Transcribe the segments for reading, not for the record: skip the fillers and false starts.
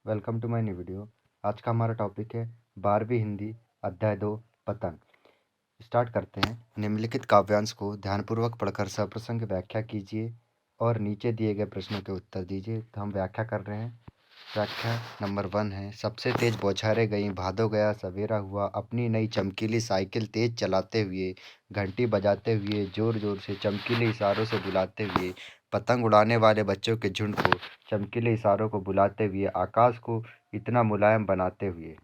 Welcome to my new video. आज का हमारा टॉपिक है 12वीं हिंदी अध्याय 2 पतंग। स्टार्ट करते हैं। निम्नलिखित काव्यांश को ध्यानपूर्वक पढ़कर सप्रसंग व्याख्या कीजिए और नीचे दिए गए प्रश्नों के उत्तर दीजिए। तो हम व्याख्या कर रहे हैं। व्याख्या नंबर 1 है, सबसे तेज बौछारें गईं, भादो गया सवेरा हुआ, अपनी नई चमकीली साइकिल तेज चलाते हुए, घंटी बजाते हुए, जोर जोर से चमकीले इशारों से बुलाते हुए, पतंग उड़ाने वाले बच्चों के झुंड को चमकीले इशारों को बुलाते हुए, आकाश को इतना मुलायम बनाते हुए।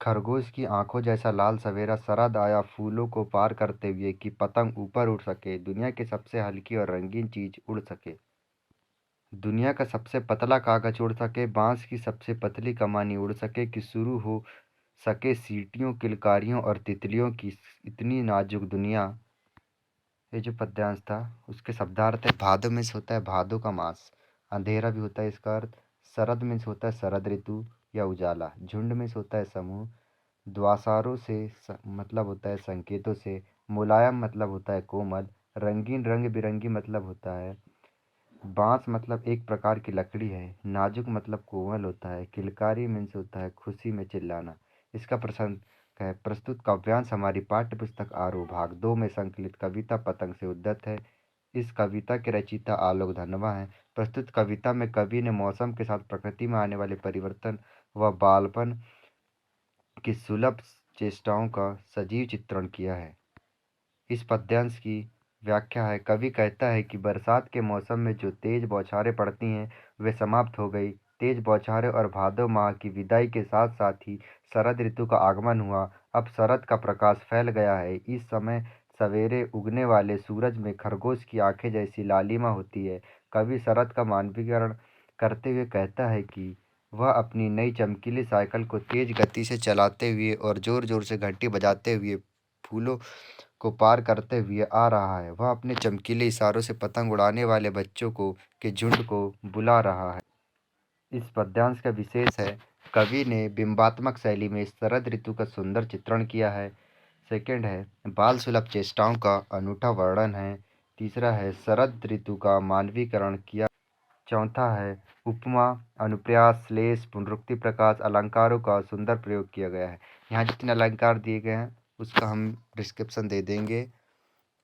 खरगोश की आंखों जैसा लाल सवेरा शरद आया फूलों को पार करते हुए कि पतंग ऊपर उड़ सके, दुनिया की सबसे हल्की और रंगीन चीज उड़ सके, दुनिया का सबसे पतला कागज उड़ सके, बांस की सबसे पतली कमानी उड़ सके, कि शुरू हो सके सीटियों, किलकारियों और तितलियों की इतनी नाजुक दुनिया। ये जो पद्यांश था उसके शब्दार्थ है। भादो मीन्स होता है भादो का मास, अंधेरा भी होता है इसका अर्थ। शरद मीन्स होता है शरद ऋतु या उजाला। झुंड मीन्स होता है समूह। द्वासारों से मतलब होता है संकेतों से। मुलायम मतलब होता है कोमल। रंगीन रंग बिरंगी मतलब होता है। बांस मतलब एक प्रकार की लकड़ी है। नाजुक मतलब कोमल होता है। किलकारी मीन्स होता है खुशी में चिल्लाना। इसका प्रसंग है। प्रस्तुत काव्यांश हमारी पाठ्य पुस्तक आरोह भाग 2 में संकलित कविता पतंग से उद्धृत है। इस कविता के रचयिता आलोक धनवा हैं। प्रस्तुत कविता में कवि ने मौसम के साथ प्रकृति में आने वाले परिवर्तन व बालपन की सुलभ चेष्टाओं का सजीव चित्रण किया है। इस पद्यांश की व्याख्या है। कवि कहता है कि बरसात के मौसम में जो तेज बौछारें पड़ती हैं वे समाप्त हो गई। तेज बौछारें और भादो माह की विदाई के साथ साथ ही शरद ऋतु का आगमन हुआ। अब शरद का प्रकाश फैल गया है। इस समय सवेरे उगने वाले सूरज में खरगोश की आंखें जैसी लालिमा होती है। कवि शरद का मानवीकरण करते हुए कहता है कि वह अपनी नई चमकीली साइकिल को तेज गति से चलाते हुए और जोर जोर से घंटी बजाते हुए फूलों को पार करते हुए आ रहा है। वह अपने चमकीले इशारों से पतंग उड़ाने वाले बच्चों को के झुंड को बुला रहा है। इस पद्यांश का विशेष है, कवि ने बिंबात्मक शैली में शरद ऋतु का सुंदर चित्रण किया है। सेकंड है, बाल सुलभ चेष्टाओं का अनूठा वर्णन है। तीसरा है, शरद ऋतु का मानवीकरण किया। चौथा है, उपमा, अनुप्रास, श्लेष, पुनरुक्ति, प्रकाश, अलंकारों का सुंदर प्रयोग किया गया है। यहाँ जितने अलंकार दिए गए हैं उसका हम डिस्क्रिप्शन दे देंगे।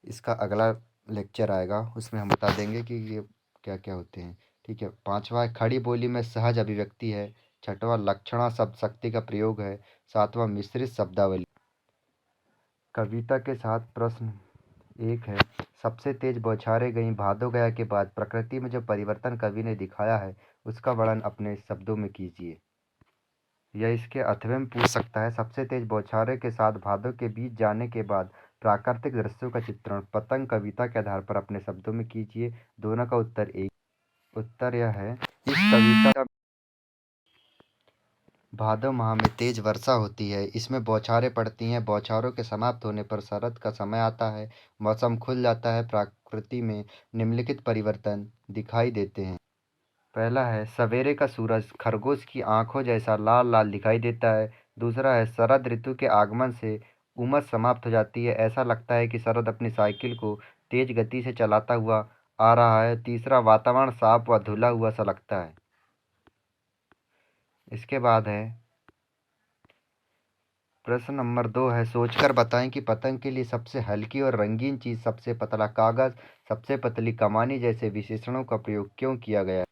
इसका अगला लेक्चर आएगा उसमें हम बता देंगे कि ये क्या क्या होते हैं। ठीक है। पांचवा है, खड़ी बोली में सहज अभिव्यक्ति है। छठवां, लक्षणा शब्द शक्ति का प्रयोग है। सातवां, मिश्रित शब्दावली। कविता के साथ प्रश्न 1 है, सबसे तेज बौछारें गईं, भादो गया के बाद प्रकृति में जो परिवर्तन कवि ने दिखाया है उसका वर्णन अपने शब्दों में कीजिए। यह इसके अथवे में पूछ सकता है, सबसे तेज बौछारें के साथ भादों के बीत जाने के बाद प्राकृतिक दृश्यों का चित्रण पतंग कविता के आधार पर अपने शब्दों में कीजिए। दोनों का उत्तर एक। उत्तर यह है, इस कविता भादो माह में तेज वर्षा होती है। इसमें बौछारें पड़ती हैं। बौछारों के समाप्त होने पर शरद का समय आता है। मौसम खुल जाता है। प्रकृति में निम्नलिखित परिवर्तन दिखाई देते हैं। पहला है, सवेरे का सूरज खरगोश की आंखों जैसा लाल लाल दिखाई देता है। दूसरा है, शरद ऋतु के आगमन से उमस समाप्त हो जाती है। ऐसा लगता है कि शरद अपनी साइकिल को तेज गति से चलाता हुआ आ रहा है। तीसरा, वातावरण साफ व धुला हुआ सा लगता है। इसके बाद है प्रश्न नंबर 2 है, सोचकर बताएं कि पतंग के लिए सबसे हल्की और रंगीन चीज, सबसे पतला कागज, सबसे पतली कमानी जैसे विशेषणों का प्रयोग क्यों किया गया।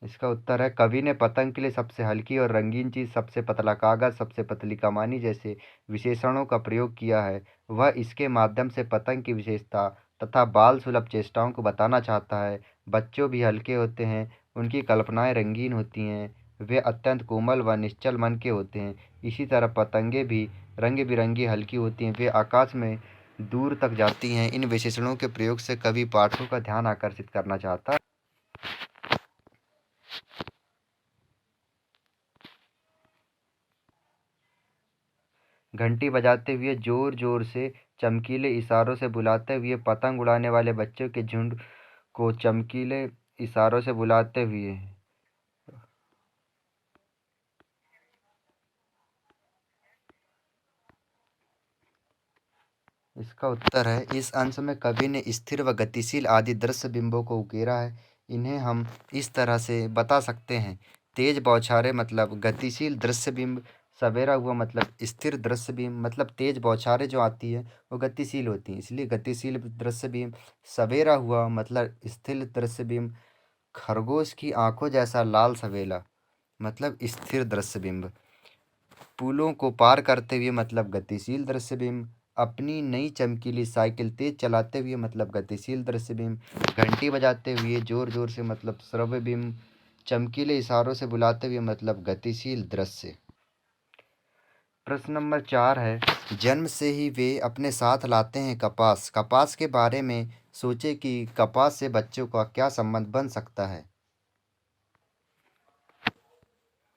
इसका उत्तर है, कवि ने पतंग के लिए सबसे हल्की और रंगीन चीज, सबसे पतला कागज, सबसे पतली कमानी जैसे विशेषणों का प्रयोग किया है। वह इसके माध्यम से पतंग की विशेषता तथा बाल सुलभ चेष्टाओं को बताना चाहता है। बच्चों भी हल्के होते हैं, उनकी कल्पनाएं रंगीन होती हैं, वे अत्यंत कोमल व निश्चल मन के होते हैं। इसी तरह पतंगें भी रंग बिरंगी हल्की होती हैं, वे आकाश में दूर तक जाती हैं। इन विशेषणों के प्रयोग से कवि पाठकों का ध्यान आकर्षित करना चाहता है। घंटी बजाते हुए, जोर जोर से चमकीले इशारों से बुलाते हुए, पतंग उड़ाने वाले बच्चों के झुंड को चमकीले इशारों से बुलाते हुए। इसका उत्तर है, इस अंश में कवि ने स्थिर व गतिशील आदि दृश्य बिंबों को उकेरा है। इन्हें हम इस तरह से बता सकते हैं, तेज बौछारें मतलब गतिशील दृश्य बिंब, सवेरा हुआ मतलब स्थिर दृश्य बिंब। मतलब तेज बौछारें जो आती है वो गतिशील होती हैं, इसलिए गतिशील दृश्य बिंब। सवेरा हुआ मतलब स्थिर दृश्य बिंब। खरगोश की आंखों जैसा लाल सवेला मतलब स्थिर दृश्य बिंब। पुलों को पार करते हुए मतलब गतिशील दृश्य बिंब। अपनी नई चमकीली साइकिल तेज चलाते हुए मतलब गतिशील दृश्य बिंब। घंटी बजाते हुए जोर जोर से मतलब श्रव्य बिंब। चमकीले इशारों से बुलाते हुए मतलब गतिशील दृश्य। प्रश्न नंबर 4 है, जन्म से ही वे अपने साथ लाते हैं कपास। कपास के बारे में सोचे कि कपास से बच्चों का क्या संबंध बन सकता है।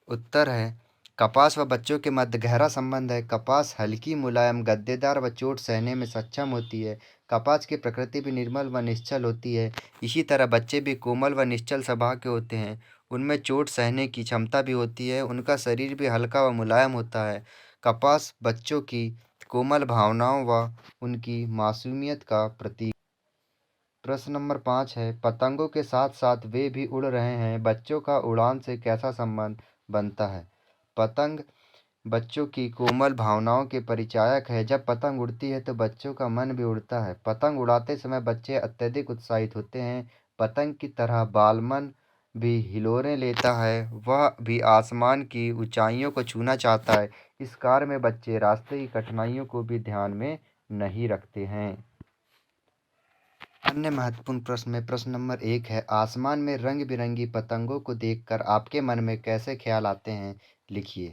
उत्तर है, कपास व बच्चों के मध्य गहरा संबंध है। कपास हल्की, मुलायम, गद्देदार व चोट सहने में सक्षम होती है। कपास की प्रकृति भी निर्मल व निश्चल होती है। इसी तरह बच्चे भी कोमल व निश्चल स्वभाव के होते हैं। उनमें चोट सहने की क्षमता भी होती है। उनका शरीर भी हल्का व मुलायम होता है। कपास बच्चों की कोमल भावनाओं व उनकी मासूमियत का प्रतीक। प्रश्न नंबर 5 है, पतंगों के साथ साथ वे भी उड़ रहे हैं। बच्चों का उड़ान से कैसा संबंध बनता है। पतंग बच्चों की कोमल भावनाओं के परिचायक है। जब पतंग उड़ती है तो बच्चों का मन भी उड़ता है। पतंग उड़ाते समय बच्चे अत्यधिक उत्साहित होते हैं। पतंग की तरह बालमन भी हिलोरें लेता है। वह भी आसमान की ऊंचाइयों को छूना चाहता है। इस कार्य में बच्चे रास्ते की कठिनाइयों को भी ध्यान में नहीं रखते हैं। अन्य महत्वपूर्ण प्रश्न में प्रश्न नंबर 1 है, आसमान में रंग बिरंगी पतंगों को देखकर आपके मन में कैसे ख्याल आते हैं, लिखिए।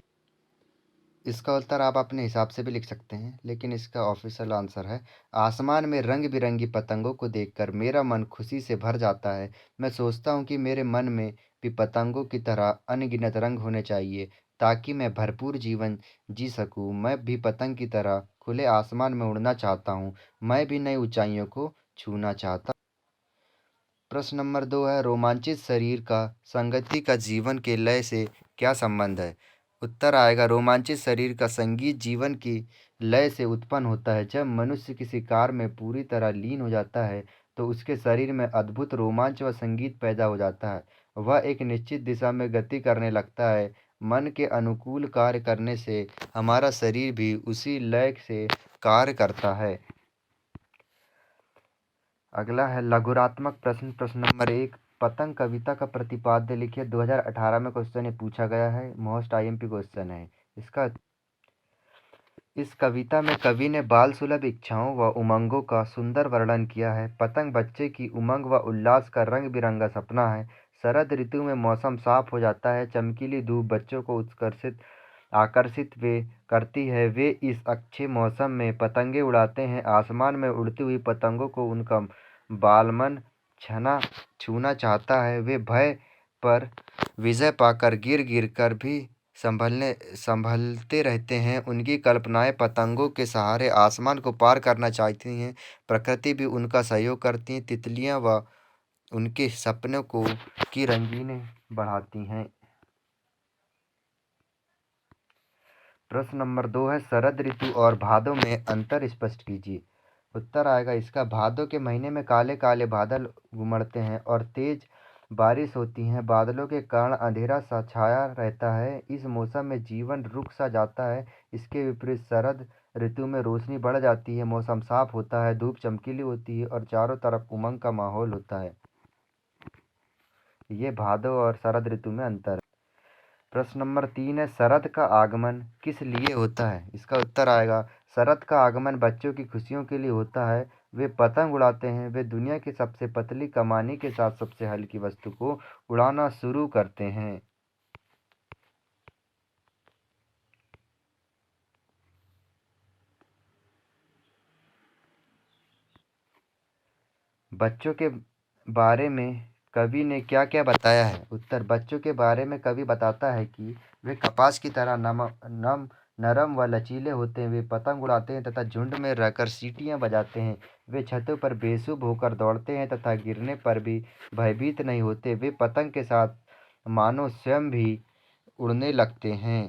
इसका उत्तर आप अपने हिसाब से भी लिख सकते हैं, लेकिन इसका ऑफिशियल आंसर है, आसमान में रंग बिरंगी पतंगों को देखकर मेरा मन खुशी से भर जाता है। मैं सोचता हूँ कि मेरे मन में भी पतंगों की तरह अनगिनत रंग होने चाहिए ताकि मैं भरपूर जीवन जी सकूँ। मैं भी पतंग की तरह खुले आसमान में उड़ना चाहता हूँ। मैं भी नई ऊंचाइयों को छूना चाहता। प्रश्न नंबर 2 है, रोमांचित शरीर का संगति का जीवन के लय से क्या संबंध है। उत्तर आएगा, रोमांचित शरीर का संगीत जीवन की लय से उत्पन्न होता है। जब मनुष्य किसी कार्य में पूरी तरह लीन हो जाता है तो उसके शरीर में अद्भुत रोमांच व संगीत पैदा हो जाता है। वह एक निश्चित दिशा में गति करने लगता है। मन के अनुकूल कार्य करने से हमारा शरीर भी उसी लय से कार्य करता है। अगला है लघुरात्मक प्रश्न। प्रश्न नंबर 1, पतंग कविता का प्रतिपाद्य लिखिए। 2018 में क्वेश्चन ये पूछा गया है, मोस्ट आईएमपी क्वेश्चन है इसका। इस कविता में कवि ने बाल सुलभ इच्छाओं व उमंगों का सुंदर वर्णन किया है। पतंग बच्चे की उमंग व उल्लास का रंग बिरंगा सपना है। शरद ऋतु में मौसम साफ हो जाता है। चमकीली धूप बच्चों को उत्कर्षित आकर्षित वे करती है। वे इस अच्छे मौसम में पतंगे उड़ाते हैं। आसमान में उड़ती हुई पतंगों को उनका बालमन छूना चाहता है। वे भय पर विजय पाकर गिर गिर कर भी संभलते रहते हैं। उनकी कल्पनाएं पतंगों के सहारे आसमान को पार करना चाहती हैं। प्रकृति भी उनका सहयोग करती है। तितलियां व उनके सपनों को की रंगीनें बढ़ाती हैं। प्रश्न नंबर 2 है, शरद ऋतु और भादों में अंतर स्पष्ट कीजिए। उत्तर आएगा इसका, भादों के महीने में काले काले बादल उमड़ते हैं और तेज बारिश होती है। बादलों के कारण अंधेरा सा छाया रहता है। इस मौसम में जीवन रुक सा जाता है। इसके विपरीत शरद ऋतु में रोशनी बढ़ जाती है। मौसम साफ होता है, धूप चमकीली होती है और चारों तरफ उमंग का माहौल होता है। ये भादों और शरद ऋतु में अंतर है। प्रश्न नंबर 3 है, शरद का आगमन किस लिए होता है। इसका उत्तर आएगा, शरद का आगमन बच्चों की खुशियों के लिए होता है। वे पतंग उड़ाते हैं। वे दुनिया की सबसे पतली कमानी के साथ सबसे हल्की वस्तु को उड़ाना शुरू करते हैं। बच्चों के बारे में कवि ने क्या क्या बताया है। उत्तर, बच्चों के बारे में कवि बताता है कि वे कपास की तरह नरम व लचीले होते हैं। वे पतंग उड़ाते हैं तथा झुंड में रहकर सीटियां बजाते हैं। वे छतों पर बेसुध होकर दौड़ते हैं तथा गिरने पर भी भयभीत नहीं होते। वे पतंग के साथ मानो स्वयं भी उड़ने लगते हैं।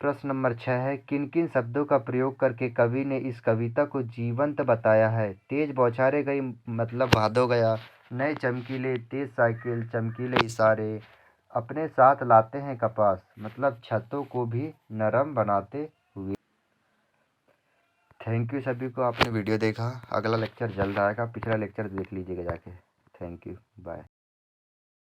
प्रश्न नंबर 6 है, किन किन शब्दों का प्रयोग करके कवि ने इस कविता को जीवंत बताया है। तेज बौछारें गई मतलब भादो गया। नए चमकीले तेज साइकिल चमकीले इशारे अपने साथ लाते हैं कपास, मतलब छतों को भी नरम बनाते हुए। थैंक यू सभी को, आपने वीडियो देखा। अगला लेक्चर जल्द आएगा, पिछला लेक्चर देख लीजिएगा जाके। Thank you, bye.